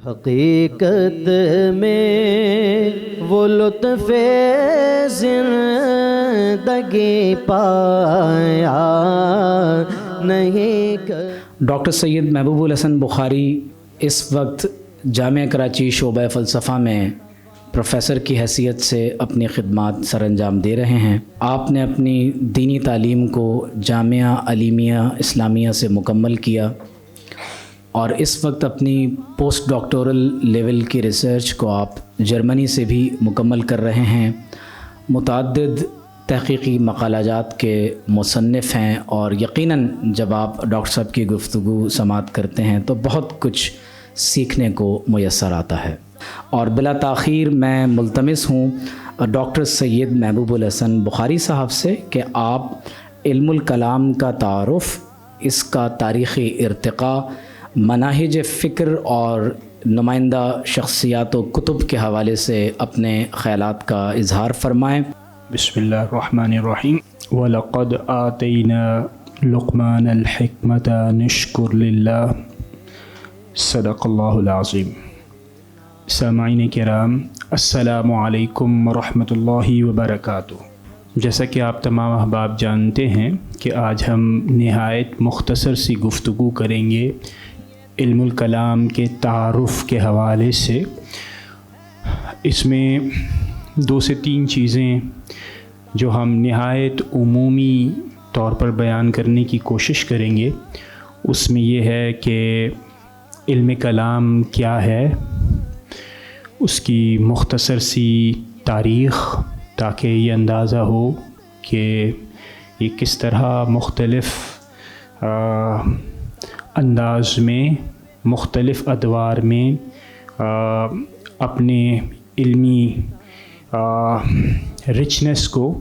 حقیقت میں وہ لطف زندگی پایا نہیں۔ ڈاکٹر سید محبوب الحسن بخاری اس وقت جامعہ کراچی شعبہ فلسفہ میں پروفیسر کی حیثیت سے اپنی خدمات سر انجام دے رہے ہیں۔ آپ نے اپنی دینی تعلیم کو جامعہ علیمیہ اسلامیہ سے مکمل کیا اور اس وقت اپنی پوسٹ ڈاکٹورل لیول کی ریسرچ کو آپ جرمنی سے بھی مکمل کر رہے ہیں۔ متعدد تحقیقی مقالات کے مصنف ہیں اور یقیناً جب آپ ڈاکٹر صاحب کی گفتگو سماعت کرتے ہیں تو بہت کچھ سیکھنے کو میسر آتا ہے۔ اور بلا تاخیر میں ملتمس ہوں ڈاکٹر سید محبوب الحسن بخاری صاحب سے کہ آپ علم الکلام کا تعارف، اس کا تاریخی ارتقاء، مناہج فکر اور نمائندہ شخصیات و کتب کے حوالے سے اپنے خیالات کا اظہار فرمائیں۔ بسم اللہ الرحمن الرحیم۔ وَلَقَدْ آتَيْنَا لُقْمَانَ الْحِكْمَةَ نِشْكُرْ لِلَّهِ صدق اللہ العظیم۔ سامعین کرام، السلام علیکم ورحمۃ اللہ وبرکاتہ۔ جیسا کہ آپ تمام احباب جانتے ہیں کہ آج ہم نہایت مختصر سی گفتگو کریں گے علم الکلام کے تعارف کے حوالے سے۔ اس میں 2 سے 3 چیزیں جو ہم نہایت عمومی طور پر بیان کرنے کی کوشش کریں گے، اس میں یہ ہے کہ علم کلام کیا ہے، اس کی مختصر سی تاریخ، تاکہ یہ اندازہ ہو کہ یہ کس طرح مختلف انداز میں، مختلف ادوار میں اپنے علمی رچنس کو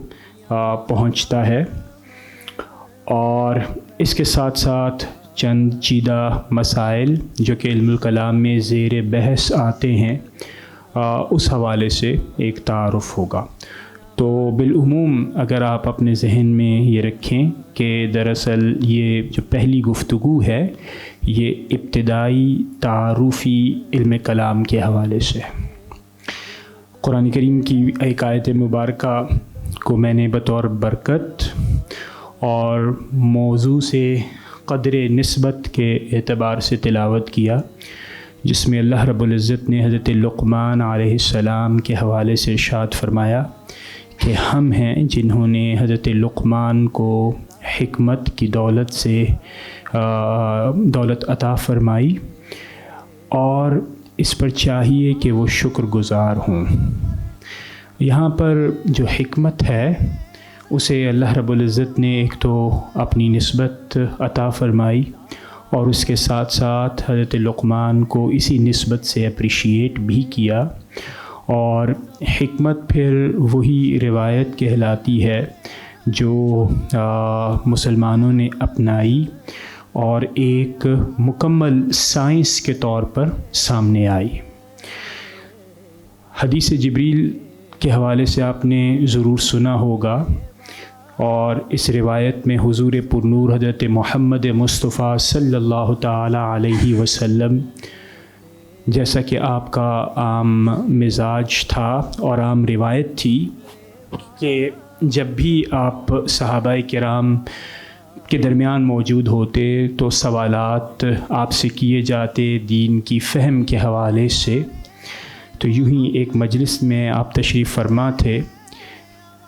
پہنچتا ہے، اور اس کے ساتھ ساتھ چند چیدہ مسائل جو کہ علم الکلام میں زیر بحث آتے ہیں، اس حوالے سے ایک تعارف ہوگا۔ تو بالعموم اگر آپ اپنے ذہن میں یہ رکھیں کہ دراصل یہ جو پہلی گفتگو ہے یہ ابتدائی تعارفی علم کلام کے حوالے سے۔ قرآن کریم کی ایک آیت مبارکہ کو میں نے بطور برکت اور موضوع سے قدر نسبت کے اعتبار سے تلاوت کیا، جس میں اللہ رب العزت نے حضرت لقمان علیہ السلام کے حوالے سے ارشاد فرمایا کہ ہم ہیں جنہوں نے حضرت لقمان کو حکمت کی دولت سے دولت عطا فرمائی، اور اس پر چاہیے کہ وہ شکر گزار ہوں۔ یہاں پر جو حکمت ہے اسے اللہ رب العزت نے ایک تو اپنی نسبت عطا فرمائی، اور اس کے ساتھ ساتھ حضرت لقمان کو اسی نسبت سے اپریشیٹ بھی کیا۔ اور حکمت پھر وہی روایت کہلاتی ہے جو مسلمانوں نے اپنائی اور ایک مکمل سائنس کے طور پر سامنے آئی۔ حدیث جبریل کے حوالے سے آپ نے ضرور سنا ہوگا، اور اس روایت میں حضور پرنور حضرت محمد مصطفیٰ صلی اللہ تعالی علیہ وسلم، جیسا کہ آپ کا عام مزاج تھا اور عام روایت تھی کہ جب بھی آپ صحابہ کرام کے درمیان موجود ہوتے تو سوالات آپ سے کیے جاتے دین کی فہم کے حوالے سے۔ تو یوں ہی ایک مجلس میں آپ تشریف فرما تھے،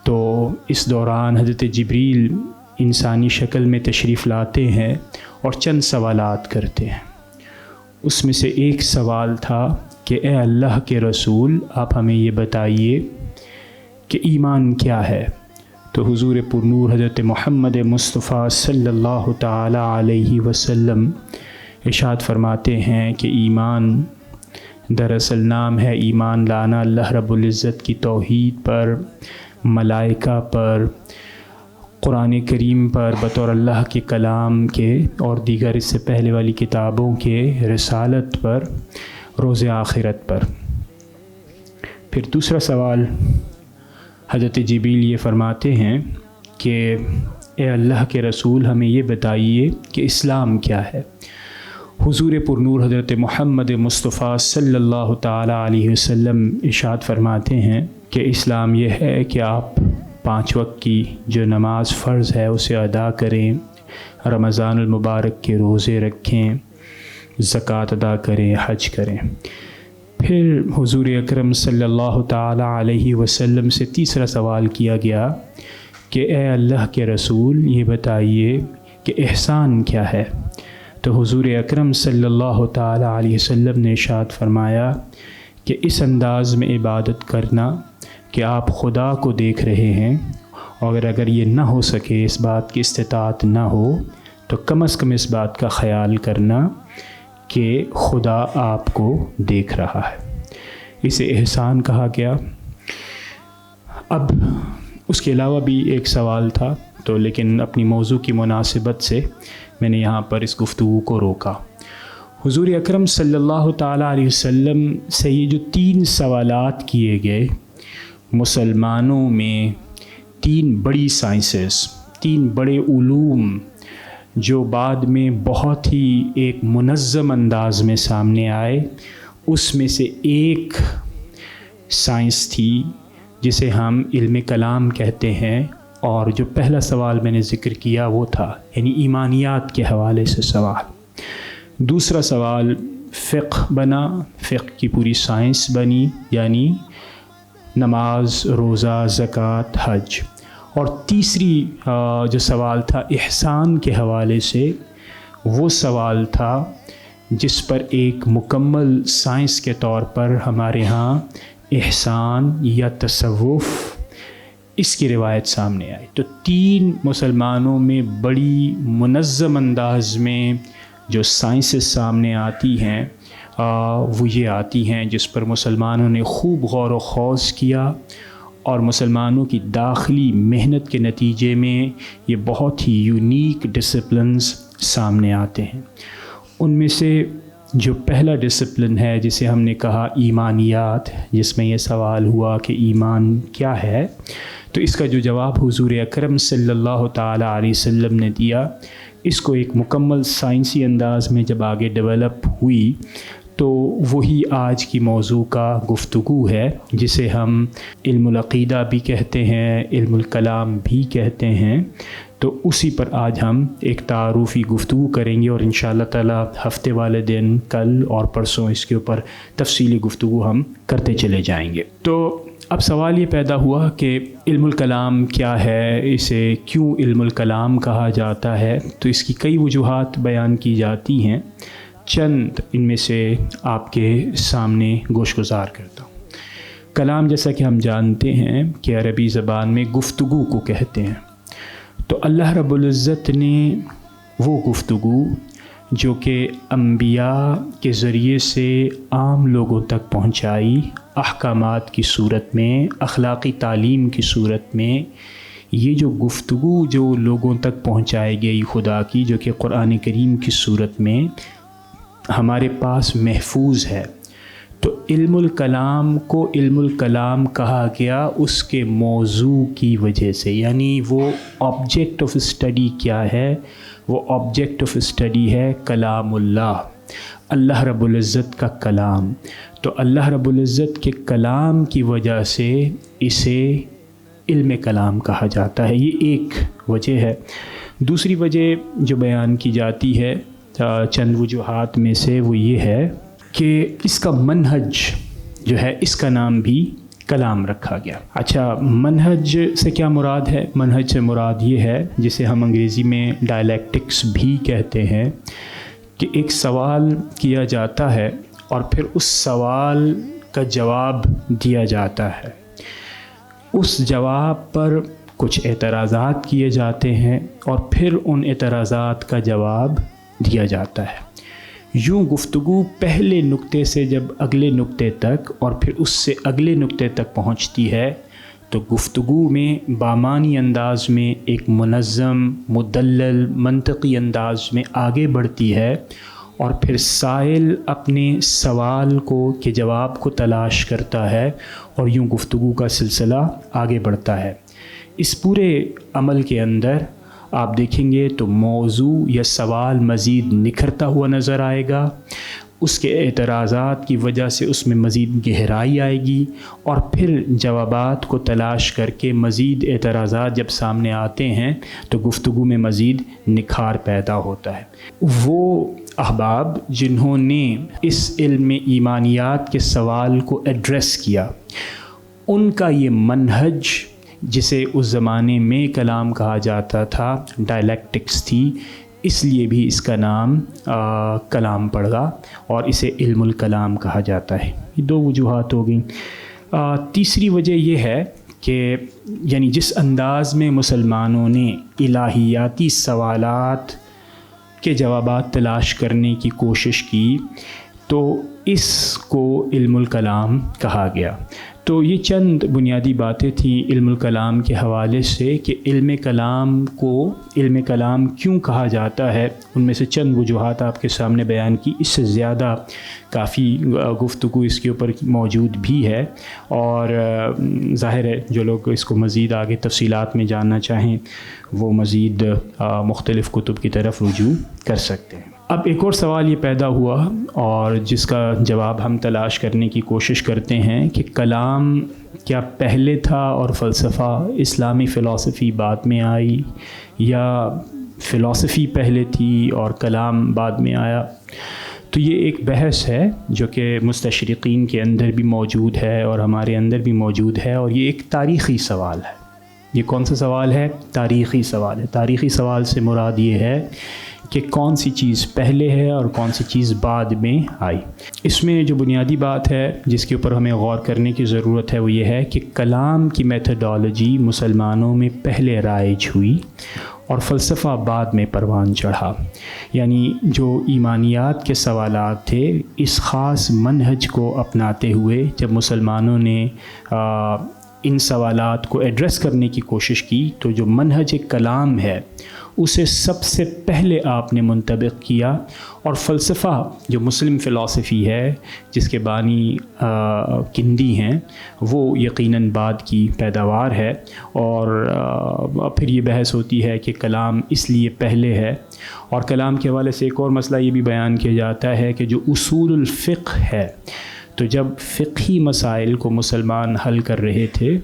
تو اس دوران حضرت جبریل انسانی شکل میں تشریف لاتے ہیں اور چند سوالات کرتے ہیں۔ اس میں سے ایک سوال تھا کہ اے اللہ کے رسول، آپ ہمیں یہ بتائیے کہ ایمان کیا ہے؟ تو حضور پرنور حضرت محمد مصطفیٰ صلی اللہ تعالی علیہ وسلم ارشاد فرماتے ہیں کہ ایمان دراصل نام ہے ایمان لانا اللہ رب العزت کی توحید پر، ملائکہ پر، قرآن کریم پر بطور اللہ کے کلام کے، اور دیگر اس سے پہلے والی کتابوں کے، رسالت پر، روز آخرت پر۔ پھر دوسرا سوال حضرت جبریل یہ فرماتے ہیں کہ اے اللہ کے رسول، ہمیں یہ بتائیے کہ اسلام کیا ہے؟ حضور پرنور حضرت محمد مصطفیٰ صلی اللہ تعالیٰ علیہ وسلم ارشاد فرماتے ہیں کہ اسلام یہ ہے کہ آپ 5 وقت کی جو نماز فرض ہے اسے ادا کریں، رمضان المبارک کے روزے رکھیں، زکوٰۃ ادا کریں، حج کریں۔ پھر حضور اکرم صلی اللہ تعالیٰ علیہ وسلم سے تیسرا سوال کیا گیا کہ اے اللہ کے رسول یہ بتائیے کہ احسان کیا ہے؟ تو حضور اکرم صلی اللہ تعالیٰ علیہ وسلم نے ارشاد فرمایا کہ اس انداز میں عبادت کرنا کہ آپ خدا کو دیکھ رہے ہیں، اور اگر یہ نہ ہو سکے، اس بات کی استطاعت نہ ہو، تو کم از کم اس بات کا خیال کرنا کہ خدا آپ کو دیکھ رہا ہے۔ اسے احسان کہا گیا۔ اب اس کے علاوہ بھی ایک سوال تھا، تو لیکن اپنی موضوع کی مناسبت سے میں نے یہاں پر اس گفتگو کو روکا۔ حضور اکرم صلی اللہ تعالیٰ علیہ وسلم سے یہ جو 3 سوالات کیے گئے، مسلمانوں میں 3 بڑی سائنسز، 3 بڑے علوم جو بعد میں بہت ہی ایک منظم انداز میں سامنے آئے، اس میں سے ایک سائنس تھی جسے ہم علم کلام کہتے ہیں، اور جو پہلا سوال میں نے ذکر کیا وہ تھا یعنی ایمانیات کے حوالے سے سوال۔ دوسرا سوال فقہ بنا، فقہ کی پوری سائنس بنی، یعنی نماز، روزہ، زکوٰۃ، حج۔ اور تیسری جو سوال تھا احسان کے حوالے سے، وہ سوال تھا جس پر ایک مکمل سائنس کے طور پر ہمارے ہاں احسان یا تصوف اس کی روایت سامنے آئی۔ تو 3 مسلمانوں میں بڑی منظم انداز میں جو سائنسز سامنے آتی ہیں وہ یہ آتی ہیں جس پر مسلمانوں نے خوب غور و خوض کیا، اور مسلمانوں کی داخلی محنت کے نتیجے میں یہ بہت ہی یونیک ڈسپلنز سامنے آتے ہیں۔ ان میں سے جو پہلا ڈسپلن ہے جسے ہم نے کہا ایمانیات، جس میں یہ سوال ہوا کہ ایمان کیا ہے، تو اس کا جو جواب حضور اکرم صلی اللہ تعالیٰ علیہ وسلم نے دیا، اس کو ایک مکمل سائنسی انداز میں جب آگے ڈیولپ ہوئی تو وہی آج کی موضوع کا گفتگو ہے، جسے ہم علم العقیدہ بھی کہتے ہیں، علم الکلام بھی کہتے ہیں۔ تو اسی پر آج ہم ایک تعارفی گفتگو کریں گے، اور انشاءاللہ تعالیٰ ہفتے والے دن، کل اور پرسوں اس کے اوپر تفصیلی گفتگو ہم کرتے چلے جائیں گے۔ تو اب سوال یہ پیدا ہوا کہ علم الکلام کیا ہے، اسے کیوں علم الکلام کہا جاتا ہے؟ تو اس کی کئی وجوہات بیان کی جاتی ہیں، چند ان میں سے آپ کے سامنے گوش گزار کرتا ہوں۔ کلام جیسا کہ ہم جانتے ہیں کہ عربی زبان میں گفتگو کو کہتے ہیں، تو اللہ رب العزت نے وہ گفتگو جو کہ انبیاء کے ذریعے سے عام لوگوں تک پہنچائی، احکامات کی صورت میں، اخلاقی تعلیم کی صورت میں، یہ جو گفتگو جو لوگوں تک پہنچائی گئی خدا کی، جو کہ قرآن کریم کی صورت میں ہمارے پاس محفوظ ہے، تو علم الکلام کو علم الکلام کہا گیا اس کے موضوع کی وجہ سے، یعنی وہ آبجیکٹ آف اسٹڈی کیا ہے؟ وہ آبجیکٹ آف اسٹڈی ہے کلام اللہ، اللہ رب العزت کا کلام۔ تو اللہ رب العزت کے کلام کی وجہ سے اسے علم کلام کہا جاتا ہے، یہ ایک وجہ ہے۔ دوسری وجہ جو بیان کی جاتی ہے چند وجوہات میں سے، وہ یہ ہے کہ اس کا منہج جو ہے، اس کا نام بھی کلام رکھا گیا۔ اچھا، منہج سے کیا مراد ہے؟ منہج سے مراد یہ ہے جسے ہم انگریزی میں ڈائلیکٹکس بھی کہتے ہیں، کہ ایک سوال کیا جاتا ہے اور پھر اس سوال کا جواب دیا جاتا ہے، اس جواب پر کچھ اعتراضات کیے جاتے ہیں اور پھر ان اعتراضات کا جواب دیا جاتا ہے۔ یوں گفتگو پہلے نقطے سے جب اگلے نقطے تک اور پھر اس سے اگلے نقطے تک پہنچتی ہے، تو گفتگو میں بامانی انداز میں ایک منظم، مدلل، منطقی انداز میں آگے بڑھتی ہے، اور پھر سائل اپنے سوال کو کے جواب کو تلاش کرتا ہے، اور یوں گفتگو کا سلسلہ آگے بڑھتا ہے۔ اس پورے عمل کے اندر آپ دیکھیں گے تو موضوع یا سوال مزید نکھرتا ہوا نظر آئے گا، اس کے اعتراضات کی وجہ سے اس میں مزید گہرائی آئے گی، اور پھر جوابات کو تلاش کر کے مزید اعتراضات جب سامنے آتے ہیں تو گفتگو میں مزید نکھار پیدا ہوتا ہے۔ وہ احباب جنہوں نے اس علم ایمانیات کے سوال کو ایڈریس کیا، ان کا یہ منہج، جسے اس زمانے میں کلام کہا جاتا تھا، ڈائلیکٹکس تھی، اس لیے بھی اس کا نام کلام پڑ گا اور اسے علم الکلام کہا جاتا ہے۔ یہ دو وجوہات ہو گئیں۔ تیسری وجہ یہ ہے کہ یعنی جس انداز میں مسلمانوں نے الہیاتی سوالات کے جوابات تلاش کرنے کی کوشش کی تو اس کو علم الکلام کہا گیا۔ تو یہ چند بنیادی باتیں تھیں علم الکلام کے حوالے سے کہ علم کلام کو علم کلام کیوں کہا جاتا ہے، ان میں سے چند وجوہات آپ کے سامنے بیان کی۔ اس سے زیادہ کافی گفتگو اس کے اوپر موجود بھی ہے، اور ظاہر ہے جو لوگ اس کو مزید آگے تفصیلات میں جاننا چاہیں وہ مزید مختلف کتب کی طرف رجوع کر سکتے ہیں۔ اب ایک اور سوال یہ پیدا ہوا اور جس کا جواب ہم تلاش کرنے کی کوشش کرتے ہیں کہ کلام کیا پہلے تھا اور فلسفہ اسلامی فلسفی بعد میں آئی، یا فلسفی پہلے تھی اور کلام بعد میں آیا؟ تو یہ ایک بحث ہے جو کہ مستشرقین کے اندر بھی موجود ہے اور ہمارے اندر بھی موجود ہے، اور یہ ایک تاریخی سوال ہے۔ یہ کون سا سوال ہے؟ تاریخی سوال ہے۔ تاریخی سوال سے مراد یہ ہے کہ کون سی چیز پہلے ہے اور کون سی چیز بعد میں آئی۔ اس میں جو بنیادی بات ہے جس کے اوپر ہمیں غور کرنے کی ضرورت ہے وہ یہ ہے کہ کلام کی میتھڈالوجی مسلمانوں میں پہلے رائج ہوئی اور فلسفہ بعد میں پروان چڑھا۔ یعنی جو ایمانیات کے سوالات تھے، اس خاص منہج کو اپناتے ہوئے جب مسلمانوں نے ان سوالات کو ایڈریس کرنے کی کوشش کی تو جو منہج کلام ہے اسے سب سے پہلے آپ نے منطبق کیا، اور فلسفہ جو مسلم فلسفی ہے جس کے بانی کندی ہیں وہ یقیناً بعد کی پیداوار ہے۔ اور پھر یہ بحث ہوتی ہے کہ کلام اس لیے پہلے ہے، اور کلام کے حوالے سے ایک اور مسئلہ یہ بھی بیان کیا جاتا ہے کہ جو اصول الفقہ ہے، تو جب فقہی مسائل کو مسلمان حل کر رہے تھے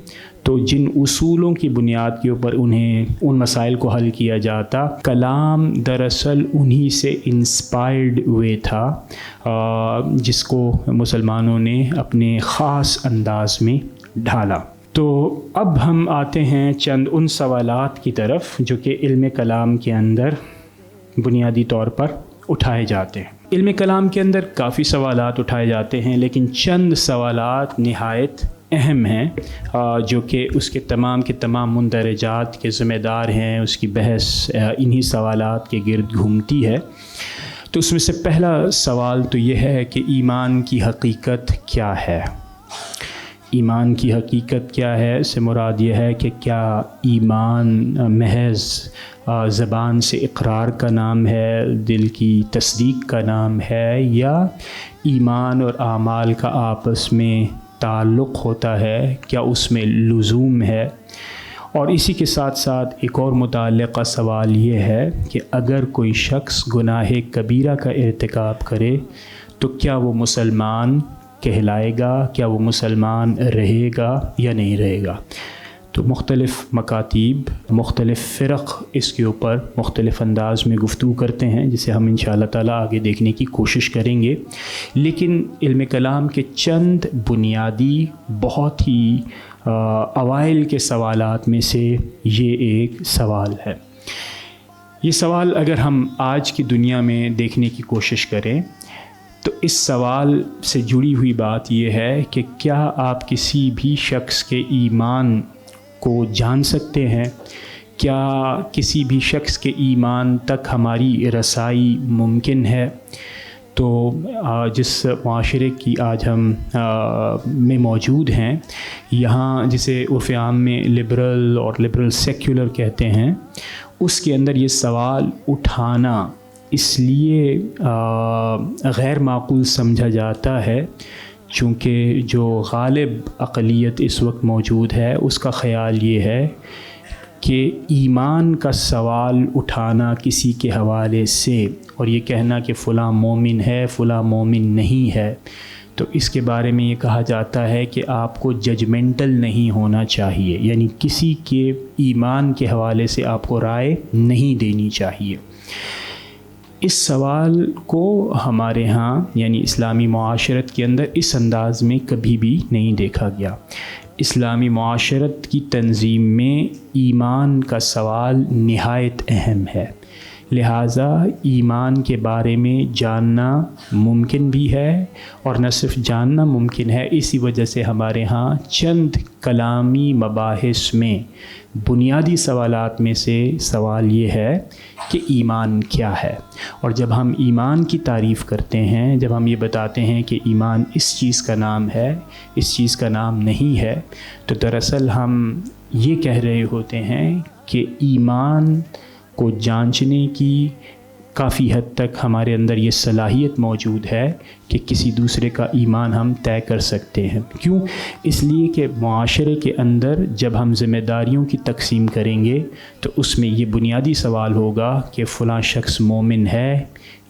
تو جن اصولوں کی بنیاد کے اوپر انہیں ان مسائل کو حل کیا جاتا، کلام دراصل انہی سے انسپائرڈ ہوئے تھا، جس کو مسلمانوں نے اپنے خاص انداز میں ڈھالا۔ تو اب ہم آتے ہیں چند ان سوالات کی طرف جو کہ علم کلام کے اندر بنیادی طور پر اٹھائے جاتے ہیں۔ علم کلام کے اندر کافی سوالات اٹھائے جاتے ہیں، لیکن چند سوالات نہایت اہم ہیں جو کہ اس کے تمام مندرجات کے ذمہ دار ہیں، اس کی بحث انہی سوالات کے گرد گھومتی ہے۔ تو اس میں سے پہلا سوال تو یہ ہے کہ ایمان کی حقیقت کیا ہے؟ ایمان کی حقیقت کیا ہے سے مراد یہ ہے کہ کیا ایمان محض زبان سے اقرار کا نام ہے، دل کی تصدیق کا نام ہے، یا ایمان اور اعمال کا آپس میں تعلق ہوتا ہے، کیا اس میں لزوم ہے؟ اور اسی کے ساتھ ساتھ ایک اور متعلقہ سوال یہ ہے کہ اگر کوئی شخص گناہ کبیرہ کا ارتکاب کرے تو کیا وہ مسلمان کہلائے گا، کیا وہ مسلمان رہے گا یا نہیں رہے گا؟ تو مختلف مکاتیب، مختلف فرق اس کے اوپر مختلف انداز میں گفتگو کرتے ہیں، جسے ہم انشاءاللہ تعالیٰ آگے دیکھنے کی کوشش کریں گے۔ لیکن علم کلام کے چند بنیادی بہت ہی اوائل کے سوالات میں سے یہ ایک سوال ہے۔ یہ سوال اگر ہم آج کی دنیا میں دیکھنے کی کوشش کریں تو اس سوال سے جڑی ہوئی بات یہ ہے کہ کیا آپ کسی بھی شخص کے ایمان کو جان سکتے ہیں؟ کیا کسی بھی شخص کے ایمان تک ہماری رسائی ممکن ہے؟ تو جس معاشرے کی آج ہم میں موجود ہیں، یہاں جسے عرف عام میں لبرل اور لبرل سیکولر کہتے ہیں، اس کے اندر یہ سوال اٹھانا اس لیے غیر معقول سمجھا جاتا ہے چونکہ جو غالب اقلیت اس وقت موجود ہے اس کا خیال یہ ہے کہ ایمان کا سوال اٹھانا کسی کے حوالے سے اور یہ کہنا کہ فلاں مومن ہے فلاں مومن نہیں ہے، تو اس کے بارے میں یہ کہا جاتا ہے کہ آپ کو ججمنٹل نہیں ہونا چاہیے، یعنی کسی کے ایمان کے حوالے سے آپ کو رائے نہیں دینی چاہیے۔ اس سوال کو ہمارے ہاں یعنی اسلامی معاشرت کے اندر اس انداز میں کبھی بھی نہیں دیکھا گیا۔ اسلامی معاشرت کی تنظیم میں ایمان کا سوال نہایت اہم ہے، لہٰذا ایمان کے بارے میں جاننا ممکن بھی ہے، اور نہ صرف جاننا ممکن ہے، اسی وجہ سے ہمارے ہاں چند کلامی مباحث میں بنیادی سوالات میں سے سوال یہ ہے کہ ایمان کیا ہے۔ اور جب ہم ایمان کی تعریف کرتے ہیں، جب ہم یہ بتاتے ہیں کہ ایمان اس چیز کا نام ہے، اس چیز کا نام نہیں ہے، تو دراصل ہم یہ کہہ رہے ہوتے ہیں کہ ایمان کو جانچنے کی کافی حد تک ہمارے اندر یہ صلاحیت موجود ہے کہ کسی دوسرے کا ایمان ہم طے کر سکتے ہیں۔ کیوں؟ اس لیے کہ معاشرے کے اندر جب ہم ذمہ داریوں کی تقسیم کریں گے تو اس میں یہ بنیادی سوال ہوگا کہ فلاں شخص مومن ہے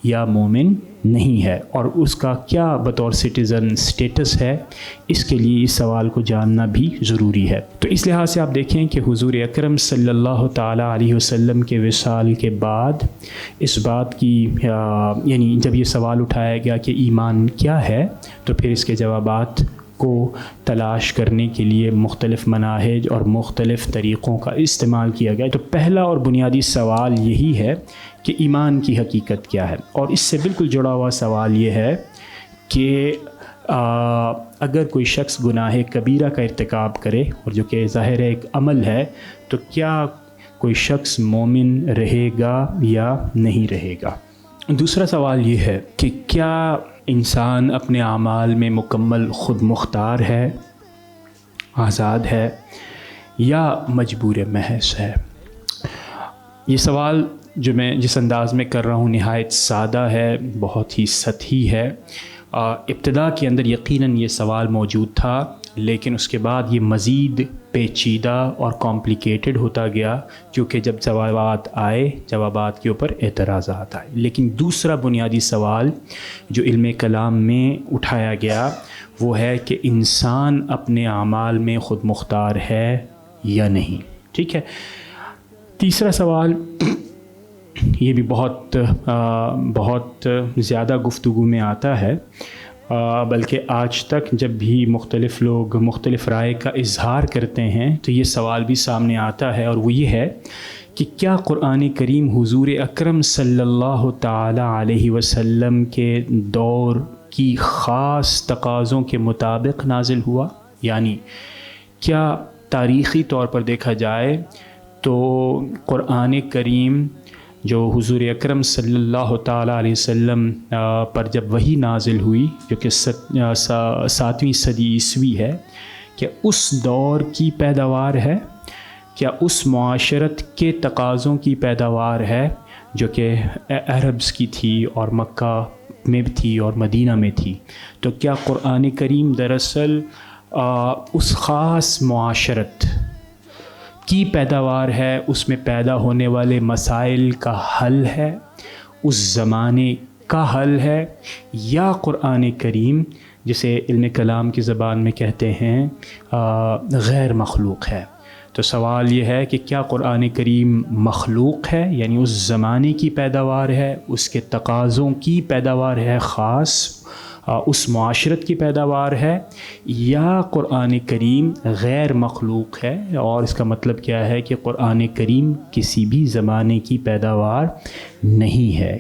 یا مومن نہیں ہے، اور اس کا کیا بطور سٹیزن سٹیٹس ہے، اس کے لیے اس سوال کو جاننا بھی ضروری ہے۔ تو اس لحاظ سے آپ دیکھیں کہ حضور اکرم صلی اللہ تعالیٰ علیہ وسلم کے وصال کے بعد اس بات کی یعنی جب یہ سوال اٹھایا گیا کہ ایمان کیا ہے، تو پھر اس کے جوابات کو تلاش کرنے کے لیے مختلف مناہج اور مختلف طریقوں کا استعمال کیا گیا۔ تو پہلا اور بنیادی سوال یہی ہے کہ ایمان کی حقیقت کیا ہے، اور اس سے بالکل جڑا ہوا سوال یہ ہے کہ اگر کوئی شخص گناہ کبیرہ کا ارتکاب کرے، اور جو کہ ظاہر ایک عمل ہے، تو کیا کوئی شخص مومن رہے گا یا نہیں رہے گا۔ دوسرا سوال یہ ہے کہ کیا انسان اپنے اعمال میں مکمل خود مختار ہے، آزاد ہے، یا مجبور محض ہے۔ یہ سوال جو میں جس انداز میں کر رہا ہوں نہایت سادہ ہے، بہت ہی سطحی ہے۔ ابتدا کے اندر یقیناً یہ سوال موجود تھا، لیکن اس کے بعد یہ مزید پیچیدہ اور کمپلیکیٹڈ ہوتا گیا، کیونکہ جب جوابات آئے، جوابات کے اوپر اعتراضات آئے۔ لیکن دوسرا بنیادی سوال جو علم کلام میں اٹھایا گیا وہ ہے کہ انسان اپنے اعمال میں خود مختار ہے یا نہیں۔ ٹھیک ہے۔ تیسرا سوال یہ بھی بہت زیادہ گفتگو میں آتا ہے، بلکہ آج تک جب بھی مختلف لوگ مختلف رائے کا اظہار کرتے ہیں تو یہ سوال بھی سامنے آتا ہے، اور وہ یہ ہے کہ کیا قرآن کریم حضور اکرم صلی اللہ تعالی علیہ وسلم کے دور کی خاص تقاضوں کے مطابق نازل ہوا؟ یعنی کیا تاریخی طور پر دیکھا جائے تو قرآن کریم جو حضور اکرم صلی اللہ تعالیٰ علیہ وسلم پر جب وحی نازل ہوئی، جو کہ 7ویں صدی عیسوی ہے، کیا اس دور کی پیداوار ہے؟ کیا اس معاشرت کے تقاضوں کی پیداوار ہے جو کہ عربز کی تھی اور مکہ میں بھی تھی اور مدینہ میں تھی؟ تو کیا قرآن کریم دراصل اس خاص معاشرت کی پیداوار ہے، اس میں پیدا ہونے والے مسائل کا حل ہے، اس زمانے کا حل ہے، یا قرآن کریم جسے علم کلام کی زبان میں کہتے ہیں غیر مخلوق ہے؟ تو سوال یہ ہے کہ کیا قرآن کریم مخلوق ہے، یعنی اس زمانے کی پیداوار ہے، اس کے تقاضوں کی پیداوار ہے، خاص اس معاشرت کی پیداوار ہے، یا قرآن کریم غیر مخلوق ہے؟ اور اس کا مطلب کیا ہے کہ قرآن کریم کسی بھی زمانے کی پیداوار نہیں ہے،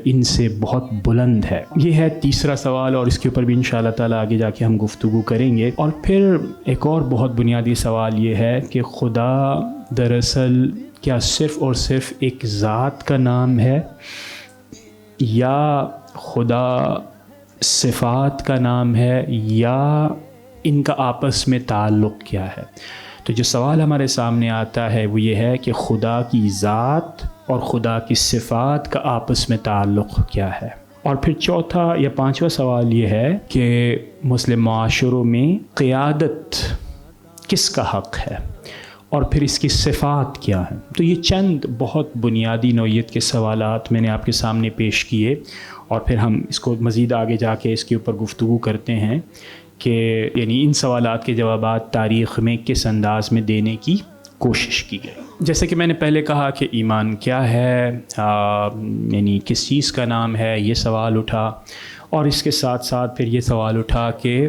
ان سے بہت بلند ہے۔ یہ ہے تیسرا سوال، اور اس کے اوپر بھی انشاءاللہ تعالیٰ آگے جا کے ہم گفتگو کریں گے۔ اور پھر ایک اور بہت بنیادی سوال یہ ہے کہ خدا دراصل کیا صرف اور صرف ایک ذات کا نام ہے، یا خدا صفات کا نام ہے، یا ان کا آپس میں تعلق کیا ہے؟ تو جو سوال ہمارے سامنے آتا ہے وہ یہ ہے کہ خدا کی ذات اور خدا کی صفات کا آپس میں تعلق کیا ہے؟ اور پھر چوتھا یا پانچواں سوال یہ ہے کہ مسلم معاشروں میں قیادت کس کا حق ہے، اور پھر اس کی صفات کیا ہیں. تو یہ چند بہت بنیادی نوعیت کے سوالات میں نے آپ کے سامنے پیش کیے، اور پھر ہم اس کو مزید آگے جا کے اس کے اوپر گفتگو کرتے ہیں کہ یعنی ان سوالات کے جوابات تاریخ میں کس انداز میں دینے کی کوشش کی گئی. جیسے کہ میں نے پہلے کہا کہ ایمان کیا ہے، یعنی کس چیز کا نام ہے، یہ سوال اٹھا، اور اس کے ساتھ ساتھ پھر یہ سوال اٹھا کہ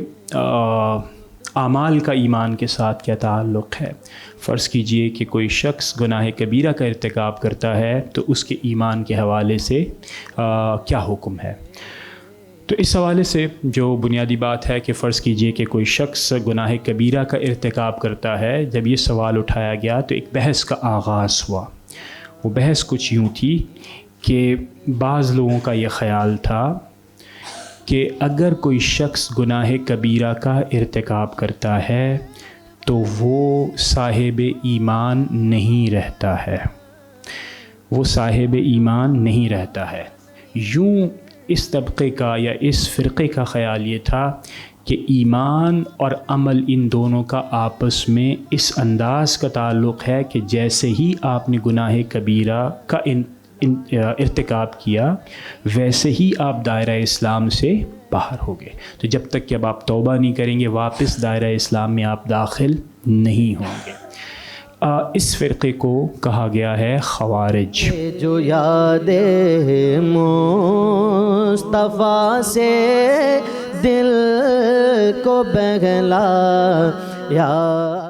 اعمال کا ایمان کے ساتھ کیا تعلق ہے. فرض کیجئے کہ کوئی شخص گناہ کبیرہ کا ارتکاب کرتا ہے تو اس کے ایمان کے حوالے سے کیا حکم ہے. تو اس حوالے سے جو بنیادی بات ہے کہ فرض کیجئے کہ کوئی شخص گناہ کبیرہ کا ارتکاب کرتا ہے، جب یہ سوال اٹھایا گیا تو ایک بحث کا آغاز ہوا. وہ بحث کچھ یوں تھی کہ بعض لوگوں کا یہ خیال تھا کہ اگر کوئی شخص گناہ کبیرہ کا ارتکاب کرتا ہے تو وہ صاحب ایمان نہیں رہتا ہے، وہ صاحب ایمان نہیں رہتا ہے. یوں اس طبقے کا یا اس فرقے کا خیال یہ تھا کہ ایمان اور عمل ان دونوں کا آپس میں اس انداز کا تعلق ہے کہ جیسے ہی آپ نے گناہ کبیرہ کا ارتکاب کیا ویسے ہی آپ دائرہ اسلام سے باہر ہو گئے. تو جب تک کہ اب آپ توبہ نہیں کریں گے واپس دائرہ اسلام میں آپ داخل نہیں ہوں گے. اس فرقے کو کہا گیا ہے خوارج. جو یاد مصطفیٰ سے دل کو بہلا یا